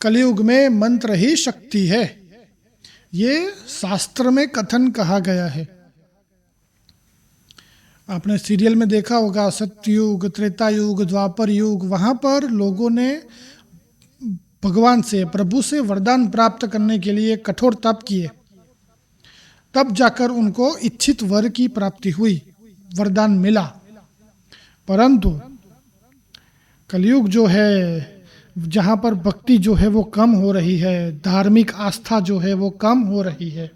कलयुग में मंत्र ही शक्ति है, ये शास्त्र में कथन कहा गया है। आपने सीरियल में देखा होगा, सत्ययुग, त्रेता युग, द्वापर युग, वहां पर लोगों ने भगवान से, प्रभु से वरदान प्राप्त करने के लिए कठोर तप किए, तब जाकर उनको इच्छित वर की प्राप्ति हुई, वरदान मिला। परंतु कलयुग जो है, जहाँ पर भक्ति जो है वो कम हो रही है, धार्मिक आस्था जो है वो कम हो रही है,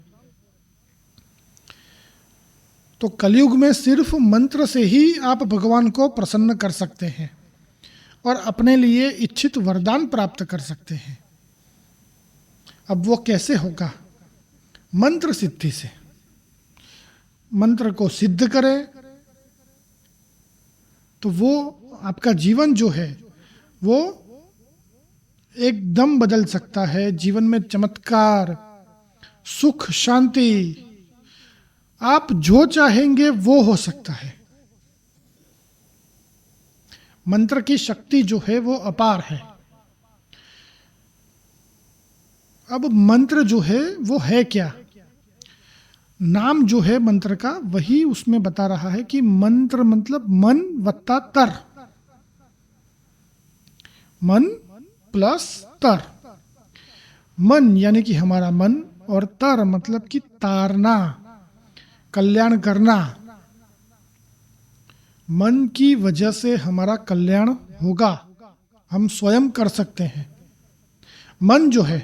तो कलयुग में सिर्फ मंत्र से ही आप भगवान को प्रसन्न कर सकते हैं और अपने लिए इच्छित वरदान प्राप्त कर सकते हैं। अब वो कैसे होगा? मंत्र सिद्धि से। मंत्र को सिद्ध करें तो वो आपका जीवन जो है वो एकदम बदल सकता है। जीवन में चमत्कार, सुख, शांति, आप जो चाहेंगे वो हो सकता है। मंत्र की शक्ति जो है वो अपार है। अब मंत्र जो है वो है क्या? नाम जो है मंत्र का वही उसमें बता रहा है कि मंत्र मतलब मन वत्ता तर, मन प्लस तर। मन यानी कि हमारा मन, और तर मतलब कि तारना, कल्याण करना। मन की वजह से हमारा कल्याण होगा, हम स्वयं कर सकते हैं। मन जो है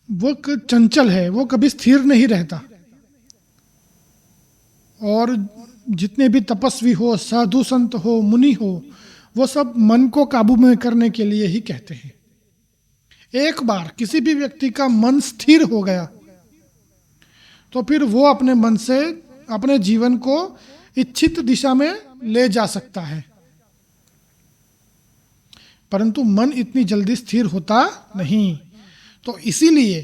वो चंचल है, वो कभी स्थिर नहीं रहता। और जितने भी तपस्वी हो, साधु संत हो, मुनि हो, वो सब मन को काबू में करने के लिए ही कहते हैं। एक बार किसी भी व्यक्ति का मन स्थिर हो गया तो फिर वो अपने मन से अपने जीवन को इच्छित दिशा में ले जा सकता है। परंतु मन इतनी जल्दी स्थिर होता नहीं, तो इसीलिए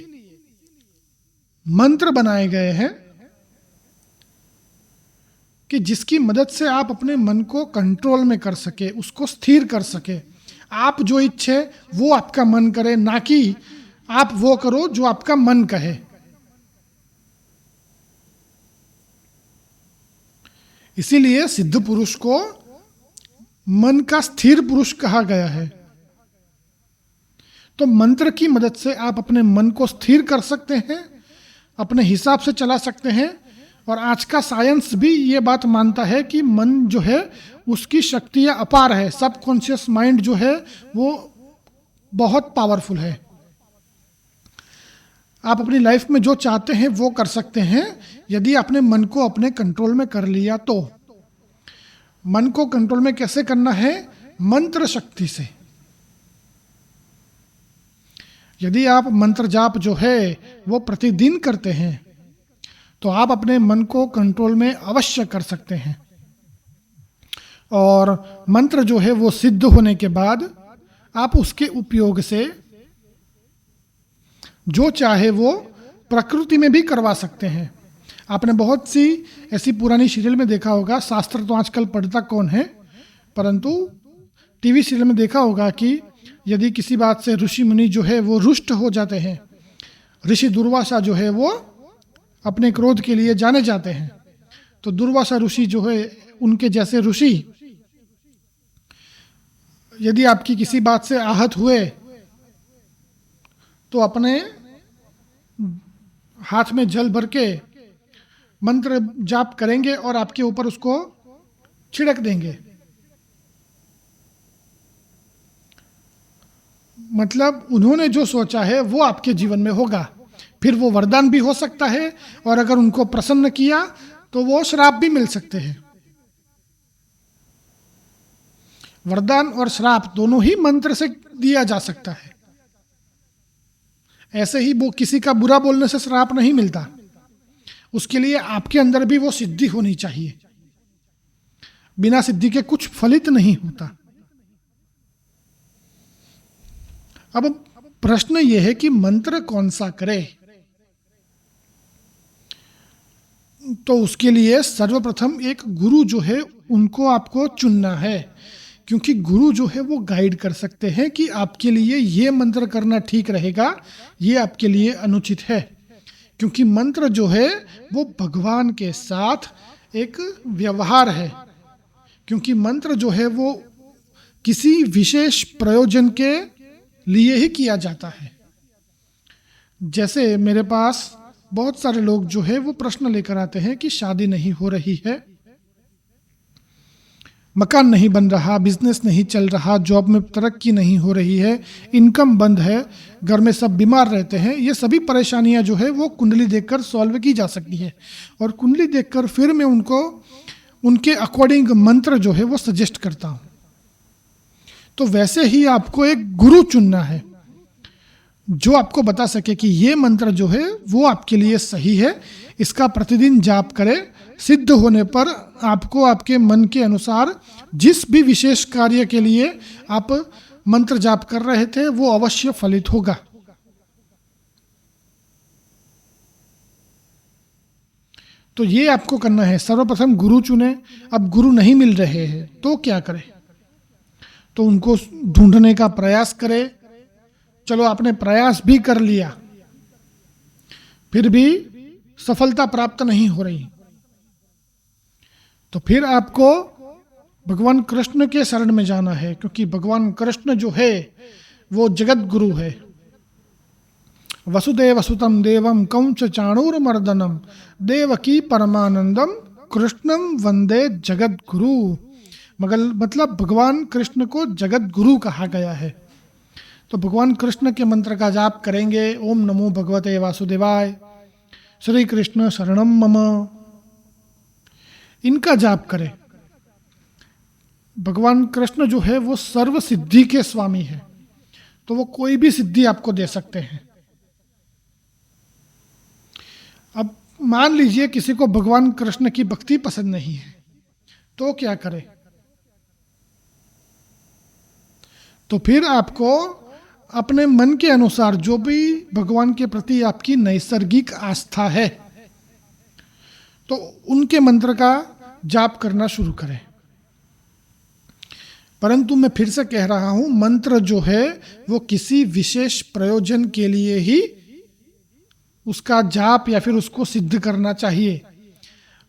मंत्र बनाए गए हैं कि जिसकी मदद से आप अपने मन को कंट्रोल में कर सके, उसको स्थिर कर सके। आप जो इच्छे वो आपका मन करे, ना कि आप वो करो जो आपका मन कहे। इसीलिए सिद्ध पुरुष को मन का स्थिर पुरुष कहा गया है। तो मंत्र की मदद से आप अपने मन को स्थिर कर सकते हैं, अपने हिसाब से चला सकते हैं। और आज का साइंस भी ये बात मानता है कि मन जो है उसकी शक्तियां अपार है। सबकॉन्शियस माइंड जो है वो बहुत पावरफुल है। आप अपनी लाइफ में जो चाहते हैं वो कर सकते हैं, यदि आपने मन को अपने कंट्रोल में कर लिया तो। मन को कंट्रोल में कैसे करना है? मंत्र शक्ति से। यदि आप मंत्र जाप जो है वो प्रतिदिन करते हैं तो आप अपने मन को कंट्रोल में अवश्य कर सकते हैं। और मंत्र जो है वो सिद्ध होने के बाद आप उसके उपयोग से जो चाहे वो प्रकृति में भी करवा सकते हैं। आपने बहुत सी ऐसी पुरानी सीरियल में देखा होगा, शास्त्र तो आजकल पढ़ता कौन है, परंतु टीवी सीरियल में देखा होगा कि यदि किसी बात से ऋषि मुनि जो है वो रुष्ट हो जाते हैं, ऋषि दुर्वासा जो है वो अपने क्रोध के लिए जाने जाते हैं, तो दुर्वासा ऋषि जो है, उनके जैसे ऋषि यदि आपकी किसी बात से आहत हुए तो अपने हाथ में जल भर के मंत्र जाप करेंगे और आपके ऊपर उसको छिड़क देंगे। मतलब उन्होंने जो सोचा है वो आपके जीवन में होगा। फिर वो वरदान भी हो सकता है, और अगर उनको प्रसन्न किया तो वो श्राप भी मिल सकते हैं। वरदान और श्राप दोनों ही मंत्र से दिया जा सकता है। ऐसे ही वो किसी का बुरा बोलने से श्राप नहीं मिलता, उसके लिए आपके अंदर भी वो सिद्धि होनी चाहिए। बिना सिद्धि के कुछ फलित नहीं होता। अब प्रश्न यह है कि मंत्र कौन सा करे? तो उसके लिए सर्वप्रथम एक गुरु जो है उनको आपको चुनना है क्योंकि गुरु जो है वो गाइड कर सकते हैं कि आपके लिए ये मंत्र करना ठीक रहेगा, ये आपके लिए अनुचित है। क्योंकि मंत्र जो है वो भगवान के साथ एक व्यवहार है, क्योंकि मंत्र जो है वो किसी विशेष प्रयोजन के लिए ही किया जाता है। जैसे मेरे पास बहुत सारे लोग जो है वो प्रश्न लेकर आते हैं कि शादी नहीं हो रही है, मकान नहीं बन रहा, बिजनेस नहीं चल रहा, जॉब में तरक्की नहीं हो रही है, इनकम बंद है, घर में सब बीमार रहते हैं। ये सभी परेशानियां जो है वो कुंडली देखकर सॉल्व की जा सकती है, और कुंडली देखकर फिर मैं उनको उनके अकॉर्डिंग मंत्र जो है वो सजेस्ट करता हूँ। तो वैसे ही आपको एक गुरु चुनना है जो आपको बता सके कि ये मंत्र जो है वो आपके लिए सही है, इसका प्रतिदिन जाप करें। सिद्ध होने पर आपको आपके मन के अनुसार जिस भी विशेष कार्य के लिए आप मंत्र जाप कर रहे थे वो अवश्य फलित होगा। तो ये आपको करना है। सर्वप्रथम गुरु चुने। अब गुरु नहीं मिल रहे हैं तो क्या करें? तो उनको ढूंढने का प्रयास करें। चलो आपने प्रयास भी कर लिया, फिर भी सफलता प्राप्त नहीं हो रही, तो फिर आपको भगवान कृष्ण के शरण में जाना है, क्योंकि भगवान कृष्ण जो है वो जगत गुरु है। वसुदेव सुतम देवम कंस चाणूरमर्दनम देवकी परमानंदम कृष्णम वंदे जगत गुरु। मतलब भगवान कृष्ण को जगत गुरु कहा गया है। तो भगवान कृष्ण के मंत्र का जाप करेंगे। ओम नमो भगवते वासुदेवाय, श्री कृष्ण शरणम मम, इनका जाप करें। भगवान कृष्ण जो है वो सर्व सिद्धि के स्वामी है, तो वो कोई भी सिद्धि आपको दे सकते हैं। अब मान लीजिए किसी को भगवान कृष्ण की भक्ति पसंद नहीं है, तो क्या करें? तो फिर आपको अपने मन के अनुसार जो भी भगवान के प्रति आपकी नैसर्गिक आस्था है, तो उनके मंत्र का जाप करना शुरू करें। परंतु मैं फिर से कह रहा हूं, मंत्र जो है वो किसी विशेष प्रयोजन के लिए ही उसका जाप या फिर उसको सिद्ध करना चाहिए।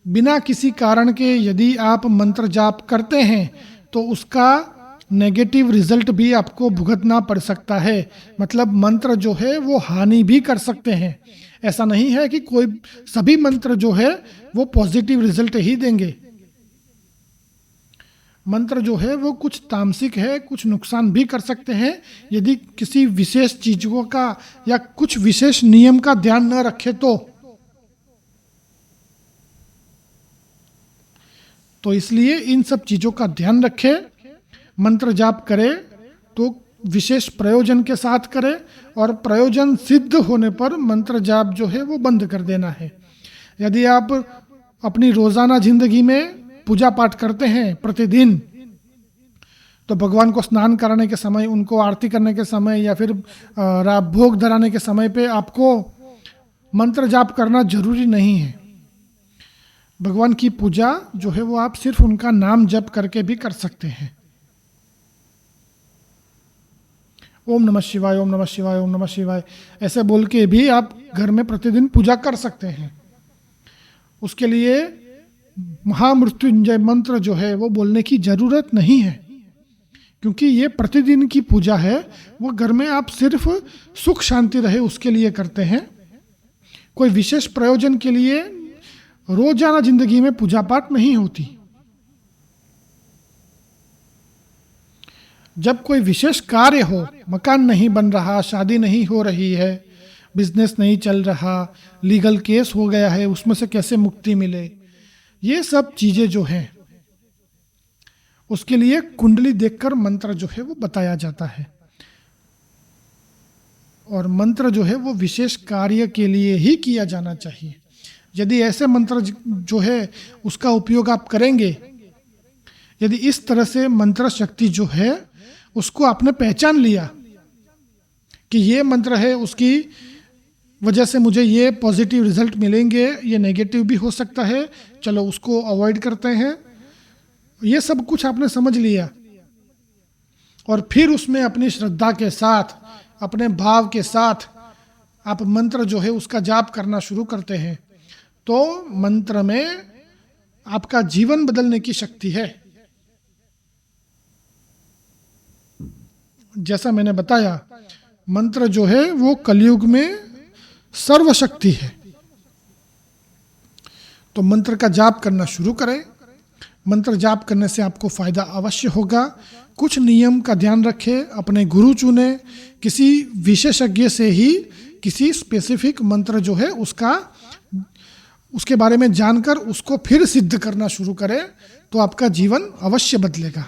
बिना किसी कारण के यदि आप मंत्र जाप करते हैं तो उसका नेगेटिव रिजल्ट भी आपको भुगतना पड़ सकता है। मतलब मंत्र जो है वो हानि भी कर सकते हैं। ऐसा नहीं है कि कोई सभी मंत्र जो है वो पॉजिटिव रिजल्ट ही देंगे। मंत्र जो है वो कुछ तामसिक है, कुछ नुकसान भी कर सकते हैं यदि किसी विशेष चीजों का या कुछ विशेष नियम का ध्यान न रखे तो इसलिए इन सब चीजों का ध्यान रखें। मंत्र जाप करें तो विशेष प्रयोजन के साथ करें, और प्रयोजन सिद्ध होने पर मंत्र जाप जो है वो बंद कर देना है। यदि आप अपनी रोजाना जिंदगी में पूजा पाठ करते हैं प्रतिदिन, तो भगवान को स्नान कराने के समय, उनको आरती करने के समय या फिर भोग धराने के समय पे आपको मंत्र जाप करना जरूरी नहीं है। भगवान की पूजा जो है वो आप सिर्फ उनका नाम जप करके भी कर सकते हैं। ओम नमः शिवाय, ओम नमः शिवाय, ओम नमः शिवाय ऐसे बोल के भी आप घर में प्रतिदिन पूजा कर सकते हैं। उसके लिए महामृत्युंजय मंत्र जो है वो बोलने की जरूरत नहीं है, क्योंकि ये प्रतिदिन की पूजा है। वो घर में आप सिर्फ सुख शांति रहे उसके लिए करते हैं। कोई विशेष प्रयोजन के लिए रोजाना जिंदगी में पूजा पाठ नहीं होती। जब कोई विशेष कार्य हो, मकान नहीं बन रहा, शादी नहीं हो रही है, बिजनेस नहीं चल रहा, लीगल केस हो गया है, उसमें से कैसे मुक्ति मिले, ये सब चीजें जो हैं उसके लिए कुंडली देखकर मंत्र जो है वो बताया जाता है। और मंत्र जो है वो विशेष कार्य के लिए ही किया जाना चाहिए। यदि ऐसे मंत्र जो है उसका उपयोग आप करेंगे, यदि इस तरह से मंत्र शक्ति जो है उसको आपने पहचान लिया कि ये मंत्र है, उसकी वजह से मुझे ये पॉजिटिव रिजल्ट मिलेंगे, ये नेगेटिव भी हो सकता है, चलो उसको अवॉइड करते हैं, ये सब कुछ आपने समझ लिया, और फिर उसमें अपनी श्रद्धा के साथ, अपने भाव के साथ आप मंत्र जो है उसका जाप करना शुरू करते हैं, तो मंत्र में आपका जीवन बदलने की शक्ति है। जैसा मैंने बताया, मंत्र जो है वो कलयुग में सर्वशक्ति है। तो मंत्र का जाप करना शुरू करें। मंत्र जाप करने से आपको फायदा अवश्य होगा। कुछ नियम का ध्यान रखें, अपने गुरु चुने, किसी विशेषज्ञ से ही किसी स्पेसिफिक मंत्र जो है उसके बारे में जानकर उसको फिर सिद्ध करना शुरू करें, तो आपका जीवन अवश्य बदलेगा।